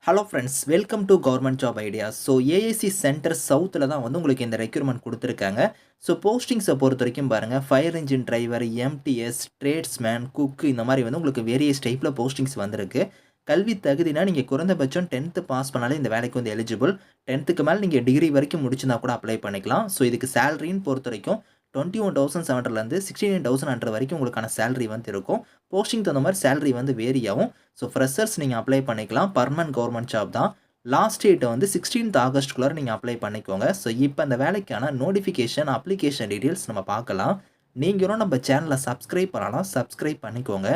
Hello friends, welcome to government job ideas. So AIC centre சவுத்தில் தான் வந்து உங்களுக்கு இந்த ரெக்யூர்மெண்ட் கொடுத்துருக்காங்க. ஸோ போஸ்டிங்ஸை பொறுத்த வரைக்கும் பாருங்கள், fire engine driver, MTS, tradesman, cook இந்த மாதிரி வந்து உங்களுக்கு வேரியஸ் டைப்பில் போஸ்டிங்ஸ் வந்திருக்கு. கல்வி தகுதினா நீங்கள் குறைந்தபட்சம் 10th பாஸ் பண்ணாலே இந்த வேலைக்கு வந்து எலிஜிபிள். 10th மேலே நீங்கள் டிகிரி வரைக்கும் முடிச்சுனா கூட அப்ளை பண்ணிக்கலாம். ஸோ இதுக்கு சேலரின்னு பொறுத்த வரைக்கும் 21,700லேருந்து 69,100 வரைக்கும் உங்களுக்கான சேலரி வந்து இருக்கும். போஸ்டிங் தகுந்த மாதிரி சேலரி வந்து வேரி ஆகும். ஸோ ஃப்ரெஷர்ஸ் நீங்கள் அப்ளை பண்ணிக்கலாம். பர்மனன்ட் கவர்மெண்ட் ஜாப் தான். லாஸ்ட் டேட்டை வந்து 16th ஆகஸ்ட்டுக்குள்ளார நீங்கள் அப்ளை பண்ணிக்கோங்க. ஸோ இப்போ அந்த வேலைக்கான நோட்டிஃபிகேஷன், அப்ளிகேஷன் டீட்டெயில்ஸ் நம்ம பார்க்கலாம். நீங்களும் நம்ம சேனலை சப்ஸ்கிரைப் பண்ணலாம், சப்ஸ்கிரைப் பண்ணிக்கோங்க.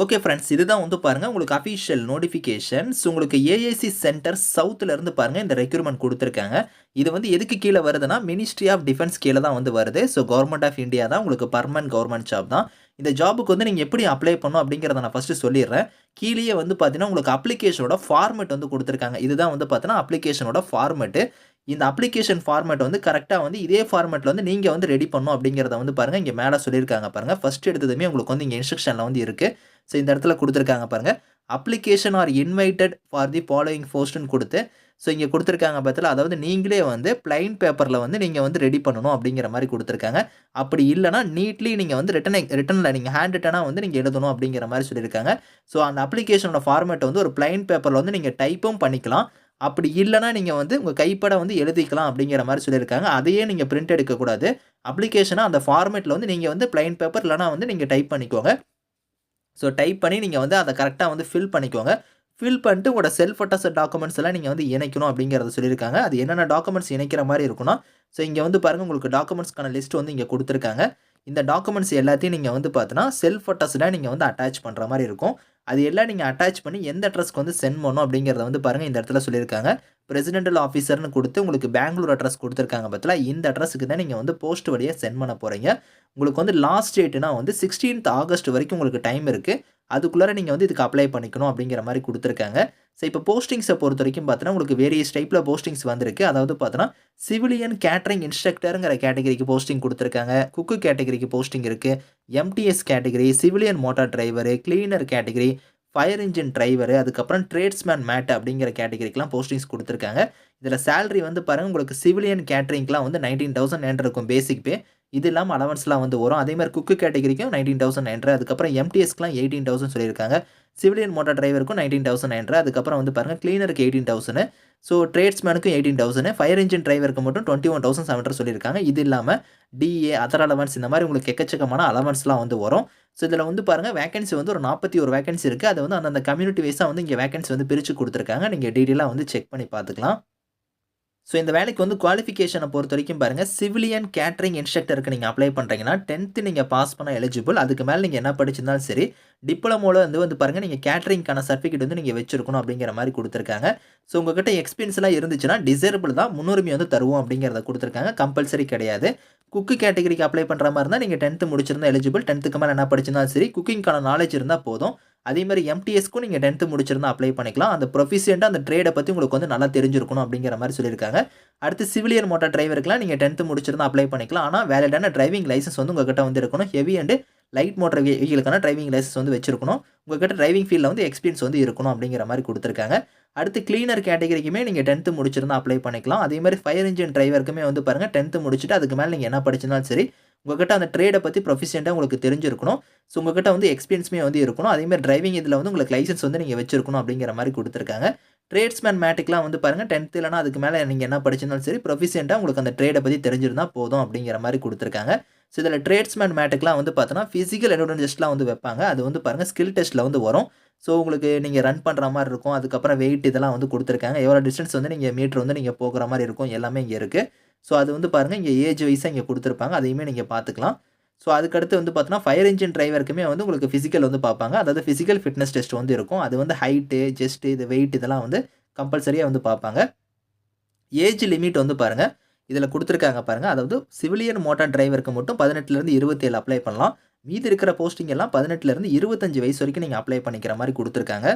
ஓகே ஃப்ரெண்ட்ஸ், இதுதான் வந்து பாருங்கள் உங்களுக்கு அஃபிஷியல் நோட்டிஃபிகேஷன்ஸ். உங்களுக்கு ஏஐசி சென்டர் சவுத்துலேருந்து பாருங்கள் இந்த ரெக்யூர்மெண்ட் கொடுத்துருக்காங்க. இது வந்து எதுக்கு கீழே வருதுன்னா, மினிஸ்ட்ரி ஆஃப் டிஃபென்ஸ் கீழே தான் வந்து வருது. ஸோ கவர்மெண்ட் ஆஃப் இந்தியா தான் உங்களுக்கு பர்மனன்ட் கவர்மெண்ட் ஜாப் தான். இந்த ஜாபுக்கு வந்து நீங்கள் எப்படி அப்ளை பண்ணணும் அப்படிங்கிறத நான் ஃபஸ்ட்டு சொல்லிடுறேன். கீழேயே வந்து பார்த்தீங்கன்னா உங்களுக்கு அப்ளிகேஷனோட ஃபார்மேட் வந்து கொடுத்துருக்காங்க. இதுதான் வந்து பார்த்தீங்கன்னா அப்ளிகேஷனோட ஃபார்மேட்டு. இந்த அப்ளிகேஷன் ஃபார்மேட் வந்து கரெக்டாக வந்து இதே ஃபார்மேட்டில் வந்து நீங்கள் வந்து ரெடி பண்ணணும் அப்படிங்கிறத வந்து பாருங்கள் இங்கே மேலே சொல்லியிருக்காங்க பாருங்கள். ஃபஸ்ட் எடுத்ததுமே உங்களுக்கு வந்து இங்கே இன்ஸ்ட்ரக்ஷனில் வந்து இருக்குது. ஸோ இந்த இடத்துல கொடுத்துருக்காங்க பாருங்கள், application are invited for the following போஸ்ட்னு கொடுத்து, ஸோ இங்கே கொடுத்துருக்காங்க பார்த்தீங்களா, அதாவது நீங்களே வந்து பிளைன் பேப்பரில் வந்து நீங்கள் வந்து ரெடி பண்ணணும் அப்படிங்கிற மாதிரி கொடுத்துருக்காங்க. அப்படி இல்லைனா நீட்லி நீங்கள் வந்து ரிட்டனில் நீங்கள் ஹேண்ட் ரிட்டனாக வந்து நீங்கள் எழுதணும் அப்படிங்கிற மாதிரி சொல்லியிருக்காங்க. ஸோ அந்த அப்ளிகேஷனோட ஃபார்மேட்டை வந்து ஒரு பிளைன் பேப்பரில் வந்து நீங்கள் டைப்பும் பண்ணிக்கலாம். அப்படி இல்லைனா நீங்கள் வந்து உங்கள் கைப்பட வந்து எழுதிக்கலாம் அப்படிங்கிற மாதிரி சொல்லியிருக்காங்க. அதையே நீங்கள் பிரிண்ட் எடுக்கக்கூடாது. அப்ளிகேஷனை அந்த ஃபார்மேட்டில் வந்து நீங்கள் வந்து பிளைன் பேப்பர் இல்லைனா வந்து நீங்கள் டைப் பண்ணிக்கோங்க. ஸோ டைப் பண்ணி நீங்கள் வந்து அதை கரெக்டாக வந்து ஃபில் பண்ணிக்கோங்க. ஃபில் பண்ணிட்டு உங்களோட செல்ஃப் அட்டஸ்டட் டாக்குமெண்ட்ஸ் எல்லாம் நீங்கள் வந்து இணைக்கணும் அப்படிங்கிறத சொல்லியிருக்காங்க. அது என்னென்ன டாக்குமெண்ட்ஸ் இணைக்கிற மாதிரி இருக்குன்னா, ஸோ இங்கே வந்து பாருங்கள் உங்களுக்கு டாக்குமெண்ட்ஸ்க்கான லிஸ்ட் வந்து இங்கே கொடுத்துருக்காங்க. இந்த டாக்குமெண்ட்ஸ் எல்லாத்தையும் நீங்கள் வந்து பார்த்தீங்கன்னா செல்ஃப் அட்டஸ்டாக நீங்கள் வந்து அட்டாச் பண்ணுற மாதிரி இருக்கும். அது எல்லாம் நீங்கள் அட்டாச் பண்ணி எந்த அட்ரஸ்க்கு வந்து சென்ட் பண்ணணும் அப்படிங்கிறத வந்து பாருங்கள் இந்த இடத்துல சொல்லியிருக்காங்க. பிரசிடென்டல் ஆஃபீஸர்னு கொடுத்து உங்களுக்கு பெங்களூர் அட்ரஸ் கொடுத்துருக்காங்க பார்த்தீங்களா, இந்த அட்ரஸுக்கு தான் நீங்கள் வந்து போஸ்ட் வழியாக சென்ட் பண்ண போகிறீங்க. உங்களுக்கு வந்து லாஸ்ட் டேட்னா வந்து 16th ஆகஸ்ட் வரைக்கும் உங்களுக்கு டைம் இருக்குது. அதுக்குள்ளார நீங்கள் வந்து இதுக்கு அப்ளை பண்ணிக்கணும் அப்படிங்கிற மாதிரி கொடுத்துருக்காங்க. ஸோ இப்போ போஸ்டிங்ஸை பொறுத்த வரைக்கும் பார்த்தீங்கன்னா உங்களுக்கு வேரியஸ் டைப்பில் போஸ்டிங்ஸ் வந்திருக்கு. அதாவது பார்த்தீங்கன்னா சிவிலியன் கேட்டரிங் இன்ஸ்ட்ரக்டருங்கிற கேட்டகரிக்கு போஸ்டிங் கொடுத்துருக்காங்க. குக்கு கேட்டகரிக்கு போஸ்டிங் இருக்குது. MTS category, civilian motor driver, cleaner category, fire engine driver, அதுக்கப்புறம் ட்ரேட்ஸ்மேன் மேட் அப்படிங்கிற கேட்டகரிக்கெலாம் போஸ்டிங்ஸ் கொடுத்துருக்காங்க. இதில் சேலரி வந்து பாருங்கள் உங்களுக்கு சிவிலியன் கேட்டரிங்லாம் வந்து 19,900 இருக்கும் பேசிக் பே. இது இல்லாமல் அலவன்ஸ்லாம் வந்து வரும். அதே மாதிரி குக்கு கேட்டகரிக்கும் 19,900, அதுக்கப்புறம் எம்டிஎஸ்க்குலாம் 18,000 சொல்லியிருக்காங்க. சிவிலியன் மோட்டார் டிரைவருக்கும் 19,900, அதுக்கப்புறம் வந்து பாருங்கள் கிளீனருக்கு 18,000, ஸோ ட்ரேட்ஸ்மேனுக்கும் 18,000, ஃபயர் இன்ஜின் டிரைவருக்கு மட்டும் 21,700 சொல்லியிருக்காங்க. இது இல்லாமல் டிஏ, அதர் அலவன்ஸ் இந்த மாதிரி உங்களுக்கு எக்கச்சக்கமான அலவன்ஸ்லாம் வந்து வரும். ஸோ இதில் வந்து பாருங்கள் வேகன்சி வந்து ஒரு 41 வேகன்சி இருக்குது. அது வந்து அந்தந்த கம்யூனிட்டி வைஸாக வந்து இங்கே வேகன்சி வந்து பிரித்து கொடுத்துருக்காங்க. நீங்கள் டீட்டெயிலாக வந்து செக் பண்ணி பார்த்துக்கலாம். ஸோ இந்த வேலைக்கு வந்து குவாலிஃபிகேஷனை பொறுத்த வரைக்கும் பாருங்கள், சிவிலியன் கேட்டரிங் இன்ஸ்ட்ரக்டருக்கு நீங்கள் அப்ளை பண்ணுறீங்கன்னா 10th நீங்கள் பாஸ் பண்ண எலிஜிபிள். அதுக்கு மேலே நீங்கள் என்ன படிச்சிருந்தாலும் சரி, டிப்ளமோவில் வந்து பாருங்கள் நீங்கள் கேட்டரிங்கான சர்டிஃபிகேட் வந்து நீங்கள் வச்சிருக்கணும் அப்படிங்கிற மாதிரி கொடுத்துருக்காங்க. ஸோ உங்ககிட்ட எக்ஸ்பீரியன்ஸ்லாம் இருந்துச்சுன்னா டிசேபிள் தான், முன்னுரிமை வந்து தருவோம் அப்படிங்கிறத கொடுத்துருக்காங்க. கம்பல்சரி கிடையாது. குக்கு கேட்டகரிக்கு அப்ளை பண்ணுற மாதிரி இருந்தால் நீங்கள் 10th முடிச்சிருந்தா எலிஜிபிள். 10th மேலே என்ன படிச்சிருந்தாலும் சரி, குக்கிங்கான நாலேஜ் இருந்தால் போதும். அதே மாதிரி எம்டிஎஸ்க்கும் நீங்கள் 10th முடிச்சிருந்தா அப்ளை பண்ணிக்கலாம். அந்த ப்ரொஃபிஷியண்டாக அந்த ட்ரேடை பற்றி உங்களுக்கு வந்து நல்லா தெரிஞ்சிருக்கணும் அப்படிங்கிற மாதிரி சொல்லியிருக்காங்க. அடுத்து சிவிலியன் மோட்டார் டிரைவருக்குலாம் நீங்கள் 10th முடிச்சிருந்தா அப்ளை பண்ணிக்கலாம். ஆனால் வேலிடான டிரைவிங் லைசன்ஸ் வந்து உங்ககிட்ட வந்து இருக்கணும். ஹெவி அண்ட் லைட் மோட்டார் வெஹிக்கிளுக்கான டிரைவிங் லைசன்ஸ் வந்து வச்சிருக்கணும். உங்ககிட்ட டிரைவிங் ஃபீல்டில் வந்து எக்ஸ்பீரியன்ஸ் வந்து இருக்கணும் அப்படிங்கிற மாதிரி கொடுத்துருக்காங்க. அடுத்து கிளீனர் கேட்டகரிக்குமே நீங்கள் 10th முடிச்சிருந்தா அப்ளை பண்ணிக்கலாம். அதே மாதிரி ஃபயர் இன்ஜின் டிரைவருக்குமே வந்து பாருங்கள் 10th முடிச்சுட்டு அதுக்கு மேலே நீங்கள் என்ன படிச்சிருந்தாலும் சரி, உங்ககிட்ட அந்த ட்ரேடை பற்றி ப்ரொஃபிஷியண்டாக உங்களுக்கு தெரிஞ்சிருக்கணும். ஸோ உங்ககிட்ட வந்து எக்ஸ்பீரியன்ஸுமே வந்து இருக்கணும். அதேமாதிரி டிரைவிங் இதில் வந்து உங்களுக்கு லைசன்ஸ் வந்து நீங்கள் வச்சிருக்கணும் அப்படிங்கிற மாதிரி கொடுத்துருக்காங்க. ட்ரேட்ஸ்மேன் மேட்டுக்குலாம் வந்து பாருங்கள் 10th இல்லைனா அதுக்கு மேலே நீங்கள் என்ன படிச்சிருந்தாலும் சரி, ப்ரொஃபிஷியண்டாக உங்களுக்கு அந்த ட்ரேடை பற்றி தெரிஞ்சிருந்தால் போதும் அப்படிங்கிற மாதிரி கொடுத்துருக்காங்க. ஸோ இதில் ட்ரேட்ஸ்மேன் மேட்டுக்குலாம் வந்து பார்த்தோன்னா ஃபிசிக்கல் என்விரான்மெண்ட் டெஸ்ட்லாம் வந்து வைப்பாங்க. அது வந்து பாருங்கள் ஸ்கில் டெஸ்ட்டில் வந்து வரும். ஸோ உங்களுக்கு நீங்கள் ரன் பண்ணுற மாதிரி இருக்கும். அதுக்கப்புறம் வெயிட் இதெல்லாம் வந்து கொடுத்துருக்காங்க. எவ்வளோ டிஸ்டன்ஸ் வந்து நீங்கள் மீட்டர் வந்து நீங்கள் போகிற மாதிரி இருக்கும். எல்லாமே இங்கே இருக்குது. ஸோ அது வந்து பாருங்கள் இங்கே ஏஜ் வைஸாக இங்கே கொடுத்துருப்பாங்க. அதையுமே நீங்கள் பார்த்துக்கலாம். ஸோ அதுக்கடுத்து வந்து பார்த்தோன்னா ஃபயர் இன்ஜின் டிரைவருக்குமே வந்து உங்களுக்கு ஃபிசிக்கல் வந்து பார்ப்பாங்க. அதாவது ஃபிசிக்கல் ஃபிட்னஸ் டெஸ்ட் வந்து இருக்கும். அது வந்து ஹைட்டு, செஸ்ட்டு, இது வெயிட் இதெல்லாம் வந்து கம்பல்சரியாக வந்து பார்ப்பாங்க. ஏஜ் லிமிட் வந்து பாருங்கள் இதில் கொடுத்துருக்காங்க பாருங்கள். அதாவது சிவிலியன் மோட்டார் டிரைவருக்கு மட்டும் 18லேருந்து 27 அப்ளை பண்ணலாம். மீதி இருக்கிற போஸ்டிங் எல்லாம் 18லேருந்து 25 வயசு வரைக்கும் நீங்கள் அப்ளை பண்ணிக்கிற மாதிரி கொடுத்துருக்காங்க.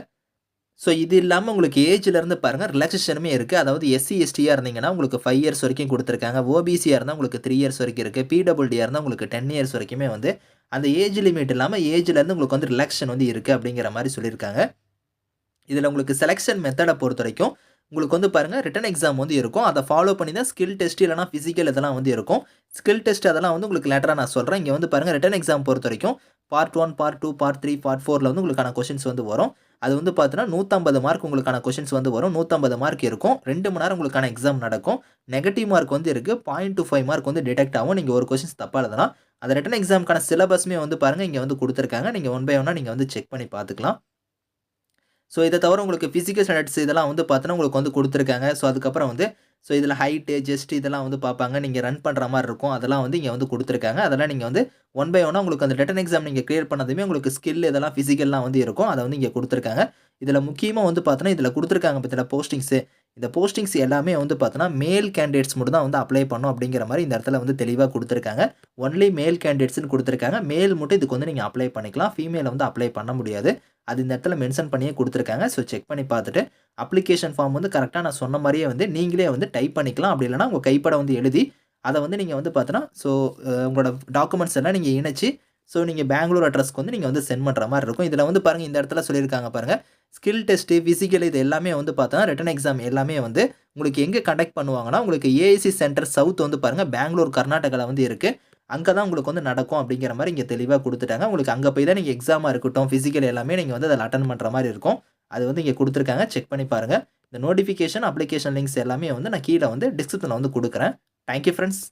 ஸோ இது இல்லாமல் உங்களுக்கு ஏஜ்லேருந்து பாருங்கள் ரிலாக்ஸேஷனுமே இருக்குது. அதாவது எஸ்சி எஸ்டியாக இருந்தீங்கன்னா உங்களுக்கு 5 இயர்ஸ் வரைக்கும் கொடுத்துருக்காங்க. ஓபிசியாக இருந்தால் உங்களுக்கு 3 இயர்ஸ் வரைக்கும் இருக்குது. பிடபிள்யூடியாக இருந்தால் உங்களுக்கு 10 இயர்ஸ் வரைக்குமே வந்து அந்த ஏஜ் லிமிட் இல்லாமல் ஏஜ்லேருந்து உங்களுக்கு வந்து ரிலாக்ஸேஷன் வந்து இருக்குது அப்படிங்கிற மாதிரி சொல்லியிருக்காங்க. இதில உங்களுக்கு செலக்ஷன் மெத்தட பொறுத்தவரைக்கும், உங்களுக்கு வந்து பாருங்க ரிட்டன் எக்ஸாம் வந்து இருக்கும். அத ஃபாலோ பண்ணி தான் ஸ்கில் டெஸ்ட் இல்லன்னா பிசிக்கல் இதெல்லாம் வந்து இருக்கும். ஸ்கில் டெஸ்ட் அதெல்லாம் வந்து உங்களுக்கு லேட்டரா நான் சொல்றேன். இங்க வந்து பாருங்க ரிட்டன் எக்ஸாம் பொறுத்தவரைக்கும் பார்ட் 1, பார்ட் 2, பார்ட் 3, பார்ட் 4ல வந்து உங்களுக்கான கொஸ்டின்ஸ் வந்து வரும். அது வந்து பார்த்தீங்கன்னா 150 மார்க் உங்களுக்கான கொஸ்டின்ஸ் வந்து வரும். 150 மார்க் இருக்கும். 2 மணி நேரம் உங்களுக்கான எக்ஸாம் நடக்கும். நெகட்டிவ் மார்க் வந்து இருக்கு. 0.25 மார்க் வந்து டிடக்ட் ஆகும். நீங்க ஒரு கொஸ்டின்ஸ் தப்பா எழுதுனா. அந்த ரிட்டன் எக்ஸாம்க்கான சிலபஸ்மே வந்து பாருங்க இங்க வந்து குடுத்துருக்காங்க. நீங்க ஒன் பை ஒன்னா நீங்க வந்து செக் பண்ணி பார்த்துக்கலாம். ஸோ இத தவிர உங்களுக்கு பிசிக்கல் ஸ்டாண்டர்ட்ஸ் இதெல்லாம் வந்து பார்த்தீங்கன்னா, உங்களுக்கு வந்து குடுத்துருக்காங்க. ஸோ அதுக்கப்புறம் வந்து ஸோ இதில ஹைட்டு, செஸ்ட் இதெல்லாம் வந்து பார்ப்பாங்க. நீங்க ரன் பண்ற மாரி இருக்கும். அதெல்லாம் வந்து இங்க வந்து குடுத்துருக்காங்க. அதெல்லாம் நீங்க வந்து ஒன் பை ஒன்னா உங்களுக்கு அந்த ரிட்டன் எக்ஸாம் நீங்க கிளியர் பண்ணதுமே உங்களுக்கு ஸ்கில் இதெல்லாம் பிசிக்கல்லாம் வந்து இருக்கும். அத வந்து இங்க குடுத்துருக்காங்க. இதில முக்கியமா வந்து பார்த்தீங்கன்னா, இதில குடுத்துருக்காங்க பார்த்தீங்களா போஸ்டிங்ஸு. இந்த போஸ்டிங்ஸ் எல்லாமே வந்து பார்த்தீங்கன்னா, மேல் கேண்டிடேட்ஸ் மட்டும் தான் வந்து அப்ளை பண்ணணும் அப்படிங்கிற மாரி இந்த இடத்துல வந்து தெளிவா குடுத்துருக்காங்க. ஒன்லி மேல் கேண்டிடேட்ஸ்ன்னு குடுத்துருக்காங்க. மேல் மட்டும் இதுக்கு வந்து நீங்க அப்ளை பண்ணிக்கலாம். ஃபீமேல் வந்து அப்ளை பண்ண முடியாது. அது இந்த இடத்துல மென்ஷன் பண்ணியே குடுத்துருக்காங்க. ஸோ செக் பண்ணி பார்த்துட்டு, அப்ளிகேஷன் ஃபார்ம் வந்து கரெக்ட்டா நான் சொன்ன மாரியே வந்து நீங்களே வந்து டைப் பண்ணிக்கலாம். அப்படி இல்லன்னா உங்க கைப்பட வந்து எழுதி, அத வந்து நீங்க வந்து பார்த்தீங்கன்னா, ஸோ உங்களோட டாக்குமெண்ட்ஸ் எல்லாம் நீங்க இணைச்சு, ஸோ நீங்க பெங்களூர் அட்ரஸ்க்கு வந்து நீங்க வந்து சென்ட் பண்ற மாரி இருக்கும். இதில வந்து பாருங்க இந்த இடத்துல சொல்லியிருக்காங்க பாருங்க. ஸ்கில் டெஸ்ட்டு, பிசிக்கல் இது எல்லாமே வந்து பார்த்தா ரிட்டன் எக்ஸாம் எல்லாமே வந்து உங்களுக்கு எங்க கண்டக்ட் பண்ணுவாங்கன்னா, உங்களுக்கு ஏஐசி சென்டர் சவுத் வந்து பாருங்க பெங்களூர், கர்நாடகால வந்து இருக்கு. அங்க தான் உங்களுக்கு வந்து நடக்கும் அப்படிங்கிற மாரி இங்க தெளிவா குடுத்துட்டாங்க. உங்களுக்கு அங்க போய் தான் நீங்க எக்ஸாமா இருக்கட்டும், பிசிக்கல் எல்லாமே நீங்க வந்து அதில அட்டெண்ட் பண்ற மாரி இருக்கும். அது வந்து இங்க குடுத்துருக்காங்க. செக் பண்ணி பாருங்க. இந்த நோட்டிஃபிகேஷன், அப்ளிகேஷன் லிங்க்ஸ் எல்லாமே வந்து நான் கீழ வந்து டிஸ்கிரிப்ஷன்ல வந்து குடுக்குறேன். Thank you friends.